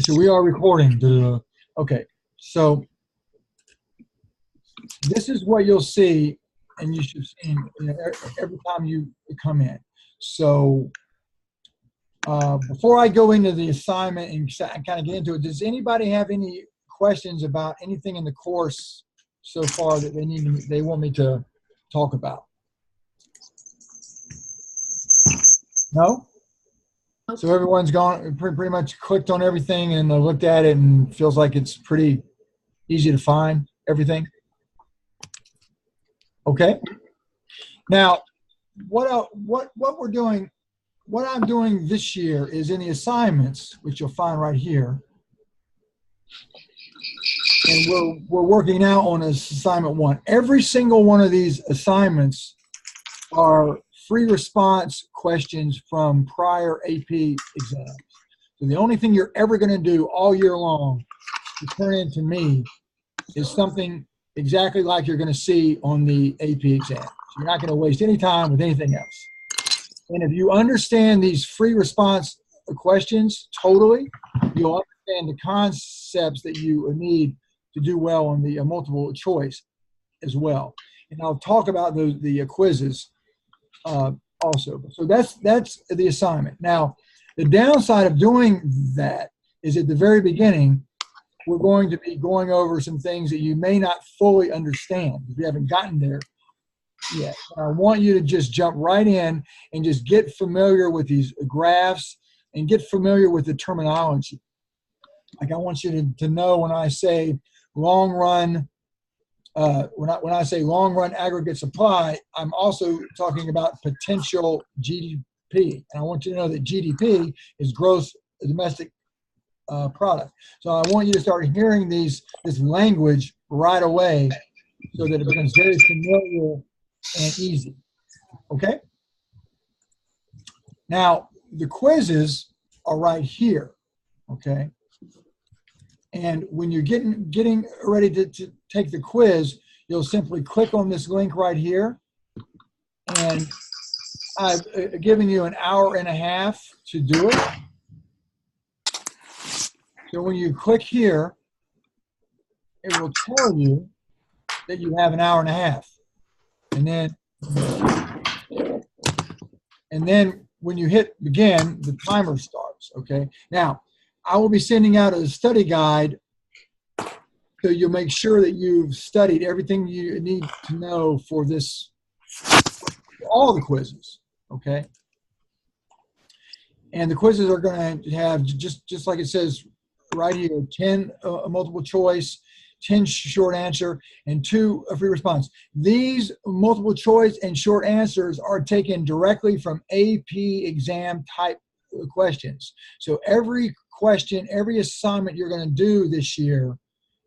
So we are recording. Okay, so this is what you'll see, and you should see every time you come in. So before I go into the assignment and kind of get into it, does anybody have any questions about anything in the course so far that they want me to talk about? No? So everyone's gone, pretty much clicked on everything and looked at it and feels like it's pretty easy to find everything? Okay. Now, what we're doing, what I'm doing this year is in the assignments, which you'll find right here, and we're working now on assignment 1. Every single one of these assignments are free response questions from prior AP exams. So the only thing you're ever going to do all year long to turn into me is something exactly like you're going to see on the AP exam. So you're not going to waste any time with anything else. And if you understand these free response questions totally, you'll understand the concepts that you need to do well on the multiple choice as well. And I'll talk about the quizzes also. So that's the assignment. Now, the downside of doing that is at the very beginning, we're going to be going over some things that you may not fully understand if you haven't gotten there yet. I want you to just jump right in and just get familiar with these graphs and get familiar with the terminology. Like I want you to know when I say long run, when I say long run aggregate supply, I'm also talking about potential GDP. And I want you to know that GDP is gross domestic product. So I want you to start hearing this language right away so that it becomes very familiar and easy. Okay? Now, the quizzes are right here. Okay? And when you're getting ready to take the quiz, you'll simply click on this link right here. And I've given you an hour and a half to do it. So when you click here, it will tell you that you have an hour and a half. And then when you hit begin, the timer starts, okay? Now, I will be sending out a study guide so you'll make sure that you've studied everything you need to know for this, all the quizzes, okay? And the quizzes are going to have, just like it says right here, 10 multiple choice, 10 short answer, and 2 free response. These multiple choice and short answers are taken directly from AP exam type questions. So every question, every assignment you're going to do this year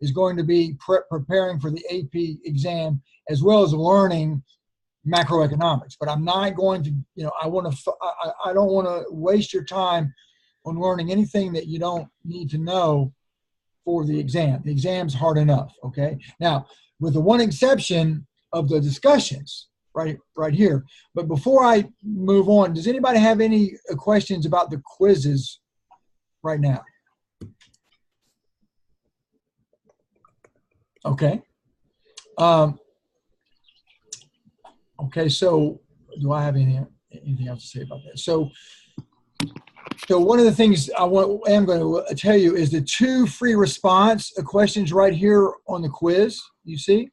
is going to be preparing for the AP exam as well as learning macroeconomics. But I'm not going to, I don't want to waste your time on learning anything that you don't need to know for the exam. The exam's hard enough, okay? Now, with the one exception of the discussions, right here. But before I move on, does anybody have any questions about the quizzes right now? Okay. Okay, so do I have anything else to say about that? So one of the things I am going to tell you is the 2 free response questions right here on the quiz, you see,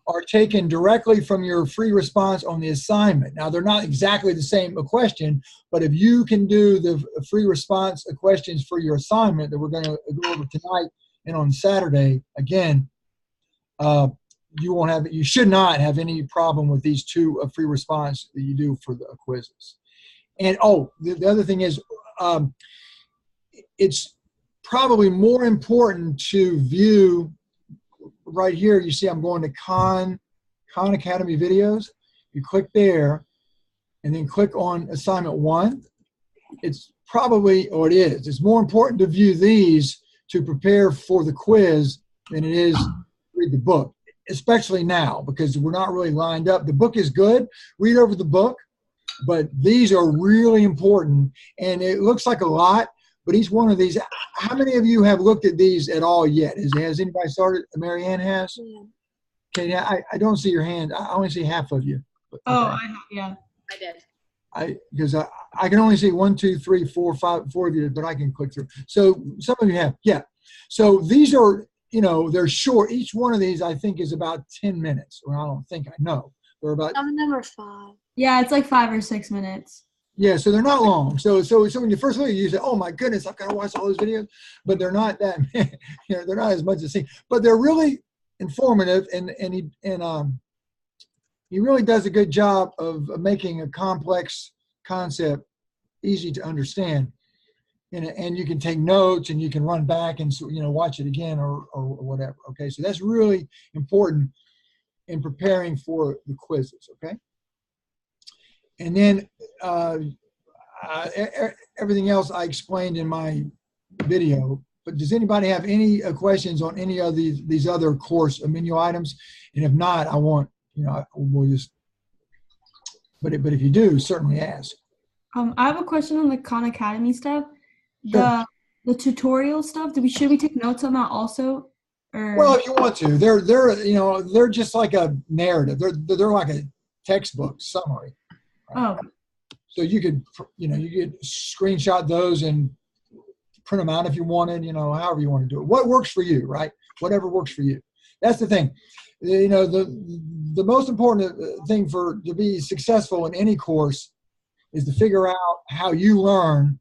are taken directly from your free response on the assignment. Now, they're not exactly the same question, but if you can do the free response questions for your assignment that we're going to go over tonight and on Saturday, again, you should not have any problem with these 2 free response that you do for the quizzes. And the other thing is, it's probably more important to view right here. You see, I'm going to Khan Academy videos. You click there, and then click on assignment 1. It's probably, or it is, it's more important to view these to prepare for the quiz than it is to read the book, especially now because we're not really lined up. The book is good. Read over the book. But these are really important, and it looks like a lot, But each one of these, how many of you have looked at these at all yet? Has anybody started? Mary Ann has? Yeah. Okay, I don't see your hand. I only see half of you. Okay. Oh, yeah. I did. Because I can only see 1, 2, 3, 4, 5, 4 of you, but I can click through. So some of you have, yeah. So these are, they're short. Each one of these, I think, is about 10 minutes. Well, I don't think, I know. They're about. I'm number 5. Yeah, it's like 5 or 6 minutes. Yeah, so they're not long. So when you first look at it, you say, "Oh my goodness, I've got to watch all those videos," but they're not that. They're not as much as seen. But they're really informative, and he really does a good job of making a complex concept easy to understand. And you can take notes, and you can run back and watch it again or whatever. Okay, so that's really important in preparing for the quizzes. Okay. And then everything else I explained in my video. But does anybody have any questions on any of these other course menu items? And if not, I want, we'll just. But if you do, certainly ask. I have a question on the Khan Academy stuff. Sure. The tutorial stuff. Should we take notes on that also? Or? Well, if you want to, they're just like a narrative. They're like a textbook summary. Oh. So you could screenshot those and print them out if you wanted, however you want to do it. What works for you, right? Whatever works for you. That's the thing. The most important thing to be successful in any course is to figure out how you learn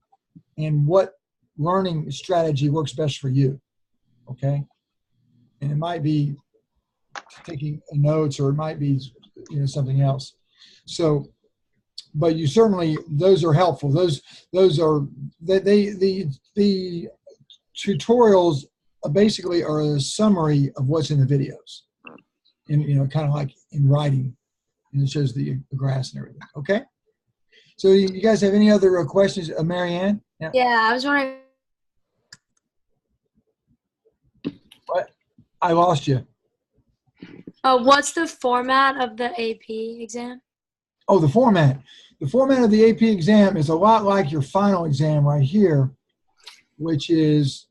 and what learning strategy works best for you. Okay? And it might be taking notes, or it might be, something else. So, but you certainly, those are helpful. Those are the tutorials basically are a summary of what's in the videos, and kind of like in writing, and it shows the grass and everything. Okay. So you guys have any other questions, Mary Ann? Yeah, I was wondering. What? I lost you. What's the format of the AP exam? Oh, the format. The format of the AP exam is a lot like your final exam right here, which is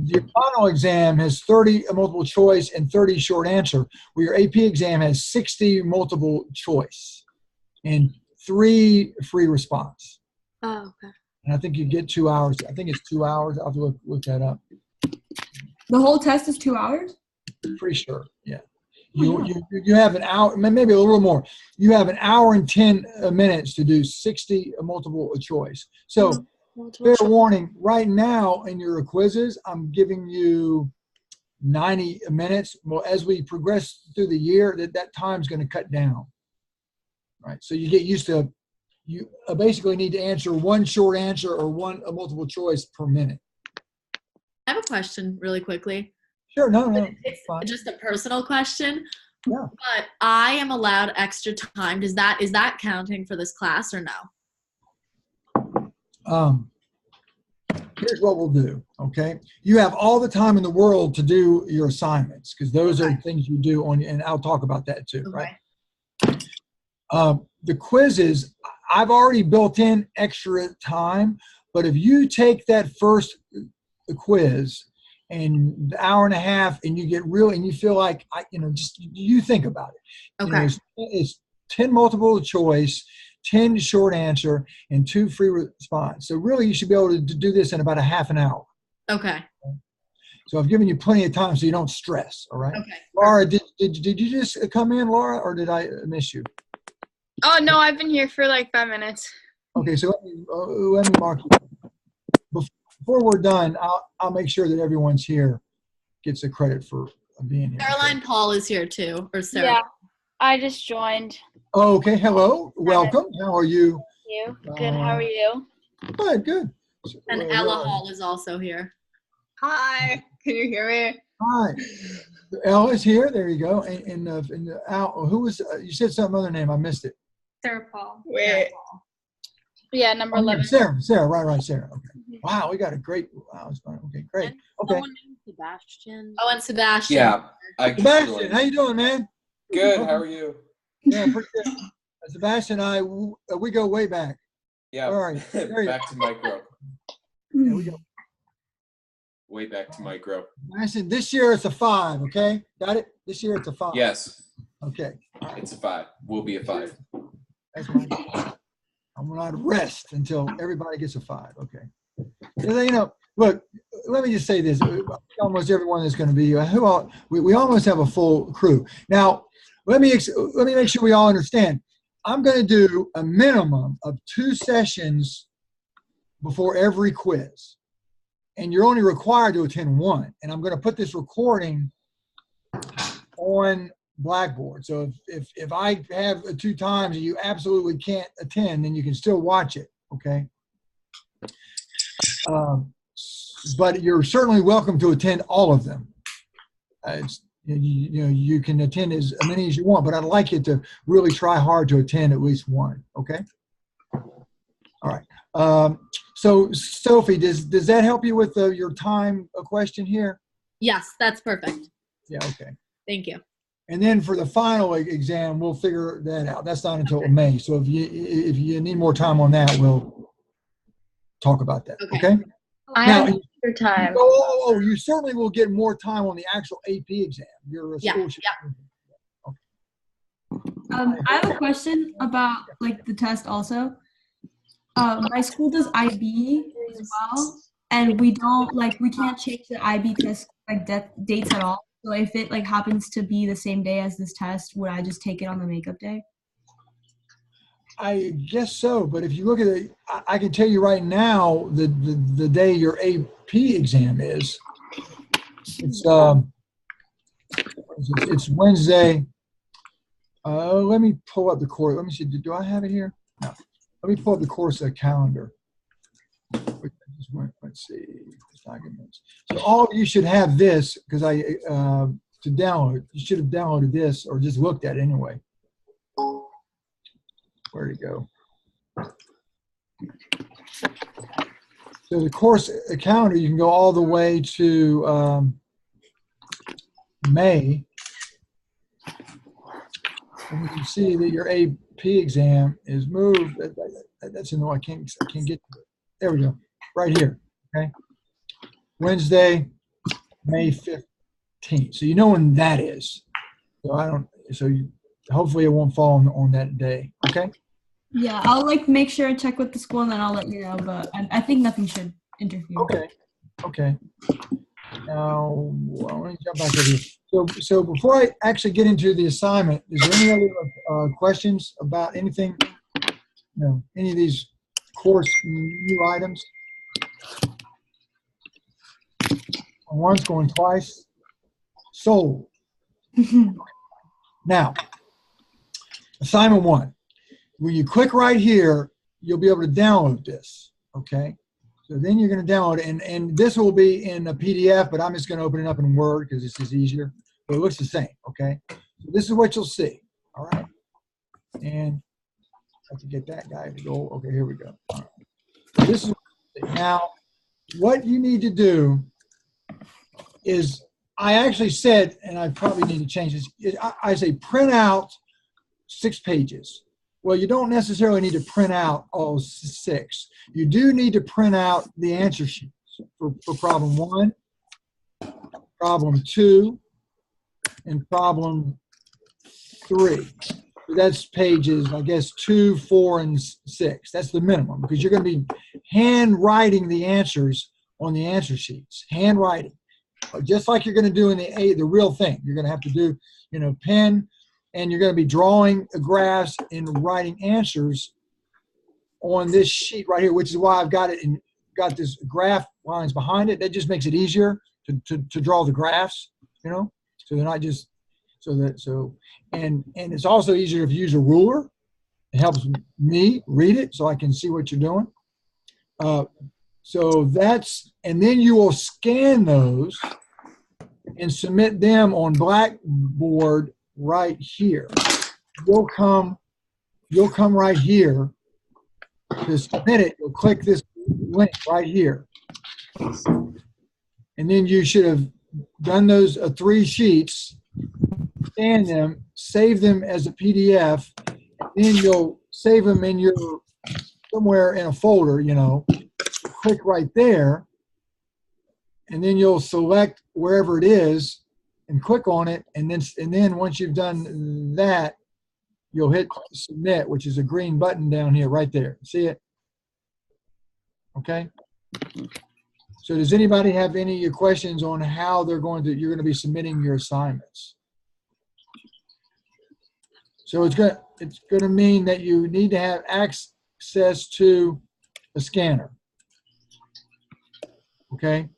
your final exam has 30 multiple choice and 30 short answer, where your AP exam has 60 multiple choice and 3 free response. Oh, okay. And I think you get 2 hours. I think it's 2 hours. I'll have to look that up. The whole test is 2 hours? Pretty sure, yeah. You have an hour, maybe a little more. You have an hour and 10 minutes to do 60 multiple choice. So, fair warning, right now in your quizzes, I'm giving you 90 minutes. Well, as we progress through the year, that time's going to cut down. Right? So you get used to, you basically need to answer 1 short answer or 1 multiple choice per minute. I have a question really quickly. Sure, no, It's fine. just a personal question. Yeah. But I am allowed extra time. Is that counting for this class or no? Here's what we'll do, okay? You have all the time in the world to do your assignments, because those are things you do and I'll talk about that too, right? The quizzes, I've already built in extra time, but if you take that first quiz and the hour and a half and you get real and you feel like, just you think about it. Okay. It's 10 multiple choice, 10 short answer, and 2 free response. So really you should be able to do this in about a half an hour. Okay. So I've given you plenty of time so you don't stress, all right? Okay. Laura, did you just come in, Laura, or did I miss you? Oh, no, I've been here for like 5 minutes. Okay, so let me mark you. Before we're done, I'll make sure that everyone's here gets the credit for being here. Caroline Paul is here too, or Sarah. Yeah, I just joined. Oh, okay, hello, welcome. How are you? You? Good, how are you? Good. And Ella Hall is also here. Hi, can you hear me? Hi. Ella's here. There you go. And Al, who was, you said some other name. I missed it. Sarah Paul. Wait. Yeah, number Oh, 11. Sarah, right, Sarah. Okay. Wow, we got a great, wow, it's fun. Okay, great. Okay. Someone named Sebastian. Oh, and Sebastian. Yeah. Sebastian, how you doing, man? Good. How are you? Yeah, pretty good. Sebastian and I, we go way back. Yeah. All right. There you Back to micro. There we go. Way back to micro. I said this year it's a 5, okay? Got it? This year it's a 5. Yes, Okay. it's a 5. Will be a 5. That's my I'm gonna rest until everybody gets a 5. Okay. You know, look, let me just say this. Almost everyone is going to be we almost have a full crew. Now, let me make sure we all understand. I'm going to do a minimum of 2 sessions before every quiz. And you're only required to attend 1. And I'm going to put this recording on Blackboard. So if I have 2 times and you absolutely can't attend, then you can still watch it, okay? But you're certainly welcome to attend all of them. You can attend as many as you want, but I'd like you to really try hard to attend at least 1, okay? All right. So, Sophie, does that help you with your time question here? Yes, that's perfect. Yeah, okay. Thank you. And then for the final exam, we'll figure that out. That's not until May. So if you need more time on that, we'll talk about that, okay? I Now, have your time. you certainly will get more time on the actual AP exam. Your school should. I have a question about like the test also. My school does IB as well, and we can't change the IB test dates at all. So if it happens to be the same day as this test, would I just take it on the makeup day? I guess so, but if you look at it, I can tell you right now the day your AP exam is. It's Wednesday. Let me pull up the course. Let me see. Do I have it here? No. Let me pull up the course calendar. Let's see. Documents. So all of you should have this because to download. You should have downloaded this or just looked at it anyway. Where'd it go? So the course calendar, you can go all the way to May. And you can see that your AP exam is moved. That's I can't get to it. There we go. Right here. Okay. Wednesday, May 15th. So you know when that is. Hopefully it won't fall on that day. Okay. Yeah, I'll make sure and check with the school, and then I'll let you know. But I think nothing should interfere. Okay. Now, I want to jump back over here. So before I actually get into the assignment, is there any other questions about anything? Any of these course new items? Once, going twice. Sold. Now, assignment 1. When you click right here, you'll be able to download this, okay? So then you're going to download it, and this will be in a PDF, but I'm just going to open it up in Word because this is easier. But it looks the same, okay? So this is what you'll see, all right? And I have to get that guy to go. Okay, here we go. All right. So this is what you'll see. Now, what you need to do is, I actually said, and I probably need to change this, I say print out 6 pages. Well, you don't necessarily need to print out all 6. You do need to print out the answer sheets for problem 1, problem 2, and problem 3. So that's pages, I guess, 2, 4, and 6. That's the minimum because you're going to be handwriting the answers on the answer sheets. Handwriting. Just like you're going to do in the real thing. You're going to have to do, pen, and you're going to be drawing graphs and writing answers on this sheet right here, which is why I've got it and got this graph lines behind it. That just makes it easier to draw the graphs, so they're not just and it's also easier if you use a ruler. It helps me read it so I can see what you're doing. So and then you will scan those and submit them on Blackboard right here. You'll come right here to submit it. You'll click this link right here. And then you should have done those 3 sheets, scan them, save them as a PDF, and then you'll save them in your somewhere in a folder, you know, click right there, and then you'll select wherever it is and click on it, and then once you've done that, you'll hit submit, which is a green button down here, right there. See it? Okay. So does anybody have any questions on how you're going to be submitting your assignments? So it's going to mean that you need to have access to a scanner. Okay.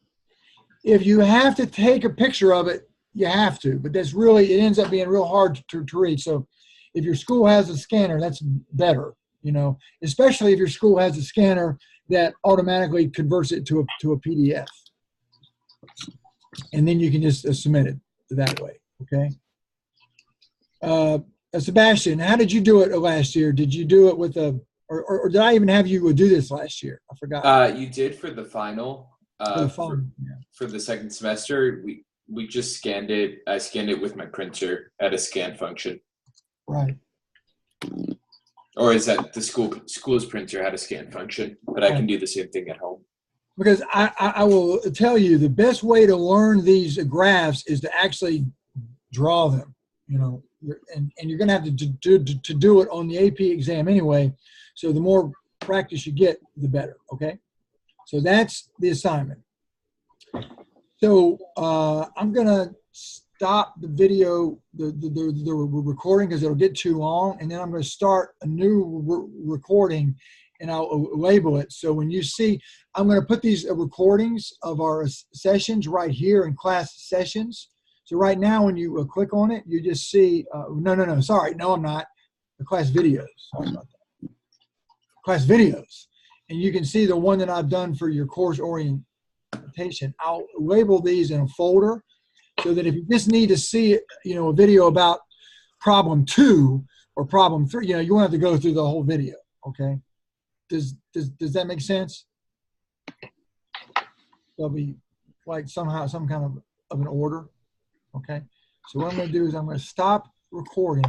If you have to take a picture of it, you have to, but it ends up being real hard to read. So if your school has a scanner, that's better, you know, especially if your school has a scanner that automatically converts it to a PDF. And then you can just submit it that way, okay? Sebastian, how did you do it last year? Did you do it with or did I even have you do this last year? I forgot. You did for the final. For the second semester, we just scanned it. I scanned it with my printer at a scan function. Right. Or is that the school's printer had a scan function, but I can do the same thing at home. Because I will tell you, the best way to learn these graphs is to actually draw them, you know, and you're going to have to do it on the AP exam anyway. So the more practice you get, the better. Okay. So that's the assignment. So I'm going to stop the video, the recording, because it'll get too long, and then I'm going to start a new recording, and I'll label it. So when you see, I'm going to put these recordings of our sessions right here in class sessions. So right now, when you click on it, you just see, no, I'm not. The class videos. Sorry about that. Class videos. And you can see the one that I've done for your course orientation. I'll label these in a folder so that if you just need to see, you know, a video about problem 2 or problem 3, you know, you won't have to go through the whole video. Okay. Does that make sense? There'll be like some kind of an order. Okay. So what I'm going to do is I'm going to stop recording.